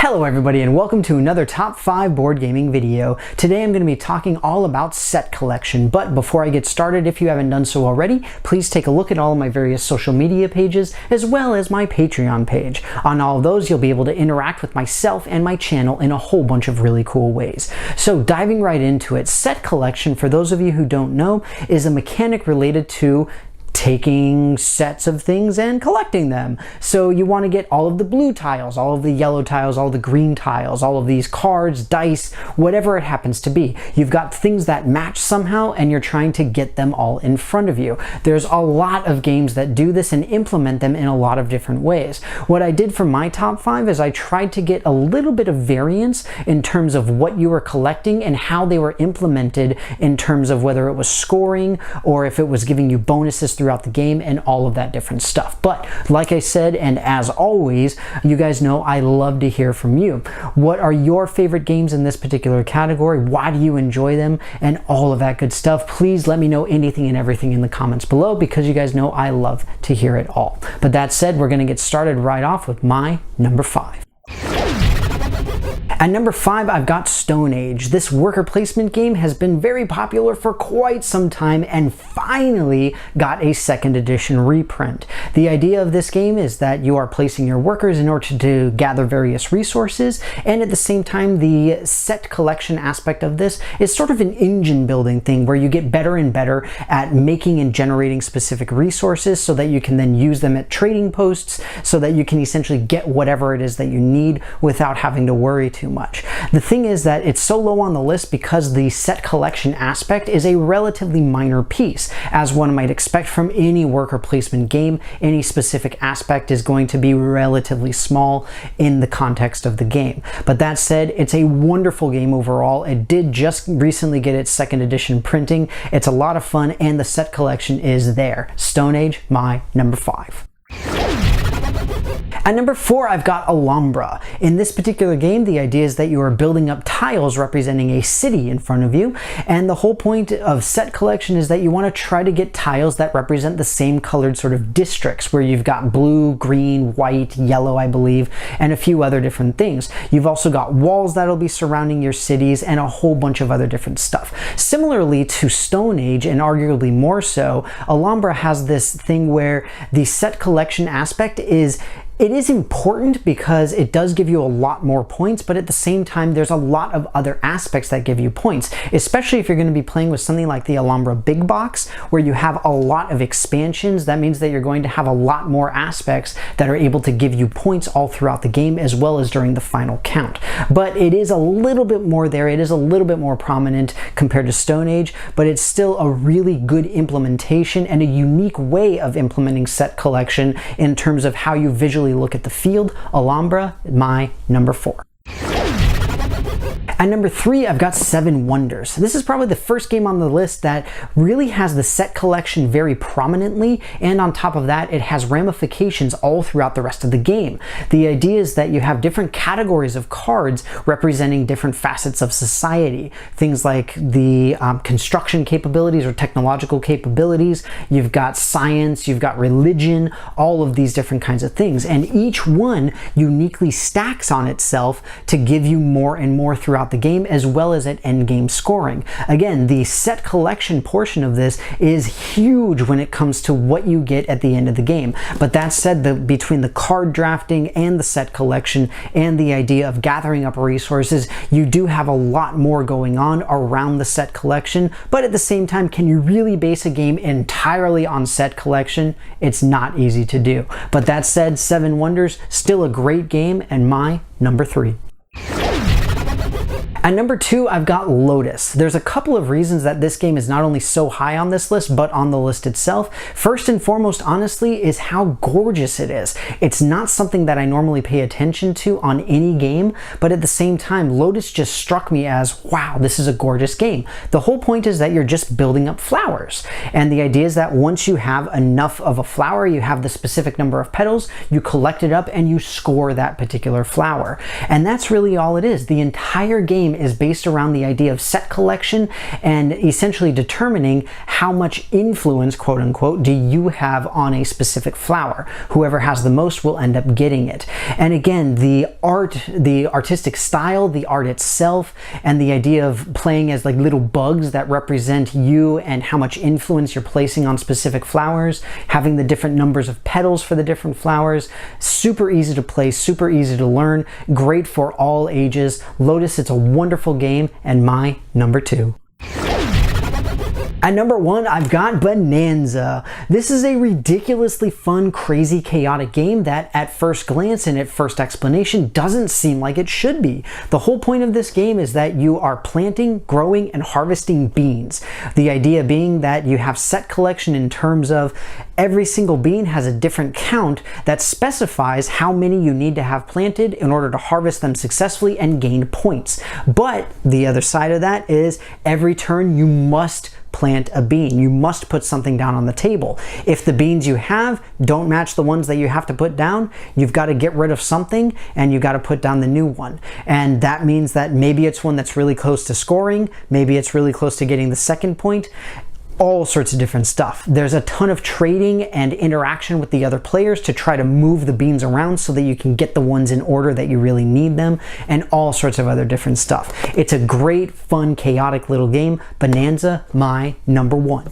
Hello everybody and welcome to another top 5 board gaming video. Today I'm going to be talking all about set collection, but before I get started, if you haven't done so already, please take a look at all of my various social media pages as well as my Patreon page. On all of those you'll be able to interact with myself and my channel in a whole bunch of really cool ways. So diving right into it, set collection, for those of you who don't know, is a mechanic related to taking sets of things and collecting them. So you want to get all of the blue tiles, all of the yellow tiles, all the green tiles, all of these cards, dice, whatever it happens to be. You've got things that match somehow and you're trying to get them all in front of you. There's a lot of games that do this and implement them in a lot of different ways. What I did for my top 5 is I tried to get a little bit of variance in terms of what you were collecting and how they were implemented in terms of whether it was scoring or if it was giving you bonuses throughout the game and all of that different stuff. But like I said, and as always, you guys know I love to hear from you. What are your favorite games in this particular category? Why do you enjoy them? And all of that good stuff. Please let me know anything and everything in the comments below, because you guys know I love to hear it all. But that said, we're going to get started right off with my number 5. At number 5, I've got Stone Age. This worker placement game has been very popular for quite some time and finally got a second edition reprint. The idea of this game is that you are placing your workers in order to gather various resources, and at the same time the set collection aspect of this is sort of an engine building thing where you get better and better at making and generating specific resources so that you can then use them at trading posts so that you can essentially get whatever it is that you need without having to worry too much. The thing is that it's so low on the list because the set collection aspect is a relatively minor piece. As one might expect from any worker placement game, any specific aspect is going to be relatively small in the context of the game. But that said, it's a wonderful game overall. It did just recently get its second edition printing. It's a lot of fun and the set collection is there. Stone Age, my number 5. At number 4, I've got Alhambra. In this particular game, the idea is that you are building up tiles representing a city in front of you, and the whole point of set collection is that you want to try to get tiles that represent the same colored sort of districts, where you've got blue, green, white, yellow, I believe, and a few other different things. You've also got walls that'll be surrounding your cities and a whole bunch of other different stuff. Similarly to Stone Age, and arguably more so, Alhambra has this thing where the set collection aspect is important because it does give you a lot more points, but at the same time there's a lot of other aspects that give you points, especially if you're going to be playing with something like the Alhambra Big Box where you have a lot of expansions. That means that you're going to have a lot more aspects that are able to give you points all throughout the game as well as during the final count. But it is a little bit more there, it is a little bit more prominent compared to Stone Age, but it's still a really good implementation and a unique way of implementing set collection in terms of how you visually look at the field. Alhambra, my number 4. At number 3, I've got Seven Wonders. This is probably the first game on the list that really has the set collection very prominently, and on top of that, it has ramifications all throughout the rest of the game. The idea is that you have different categories of cards representing different facets of society. Things like the construction capabilities or technological capabilities, you've got science, you've got religion, all of these different kinds of things, and each one uniquely stacks on itself to give you more and more throughout the game, as well as at end game scoring. Again, the set collection portion of this is huge when it comes to what you get at the end of the game. But that said, between the card drafting and the set collection and the idea of gathering up resources, you do have a lot more going on around the set collection. But at the same time, can you really base a game entirely on set collection? It's not easy to do. But that said, Seven Wonders, still a great game and my number 3. At number 2, I've got Lotus. There's a couple of reasons that this game is not only so high on this list, but on the list itself. First and foremost, honestly, is how gorgeous it is. It's not something that I normally pay attention to on any game, but at the same time, Lotus just struck me as, wow, this is a gorgeous game. The whole point is that you're just building up flowers. And the idea is that once you have enough of a flower, you have the specific number of petals, you collect it up and you score that particular flower. And that's really all it is. The entire game game is based around the idea of set collection and essentially determining how much influence, quote unquote, do you have on a specific flower. Whoever has the most will end up getting it. And again, the artistic style, the art itself, and the idea of playing as like little bugs that represent you and how much influence you're placing on specific flowers, having the different numbers of petals for the different flowers. Super easy to play, super easy to learn, great for all ages. Lotus, it's a wonderful game, and my number 2. At number 1, I've got Bohnanza. This is a ridiculously fun, crazy, chaotic game that at first glance and at first explanation doesn't seem like it should be. The whole point of this game is that you are planting, growing, and harvesting beans. The idea being that you have set collection in terms of every single bean has a different count that specifies how many you need to have planted in order to harvest them successfully and gain points. But the other side of that is every turn you must plant a bean. You must put something down on the table. If the beans you have don't match the ones that you have to put down, you've got to get rid of something and you've got to put down the new one. And that means that maybe it's one that's really close to scoring, maybe it's really close to getting the second point. All sorts of different stuff. There's a ton of trading and interaction with the other players to try to move the beans around so that you can get the ones in order that you really need them, and all sorts of other different stuff. It's a great, fun, chaotic little game. Bohnanza, my number 1.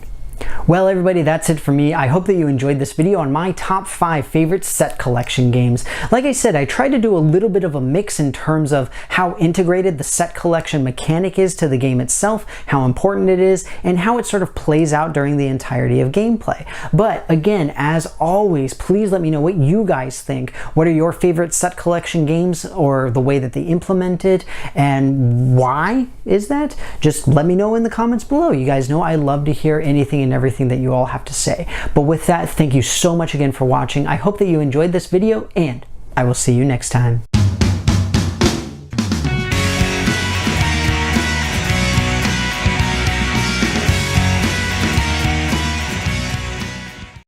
Well, everybody, that's it for me. I hope that you enjoyed this video on my top 5 favorite set collection games. Like I said, I tried to do a little bit of a mix in terms of how integrated the set collection mechanic is to the game itself, how important it is, and how it sort of plays out during the entirety of gameplay. But again, as always, please let me know what you guys think. What are your favorite set collection games, or the way that they implement it, and why is that? Just let me know in the comments below. You guys know I love to hear anything and everything that you all have to say. But with that, thank you so much again for watching. I hope that you enjoyed this video, and I will see you next time.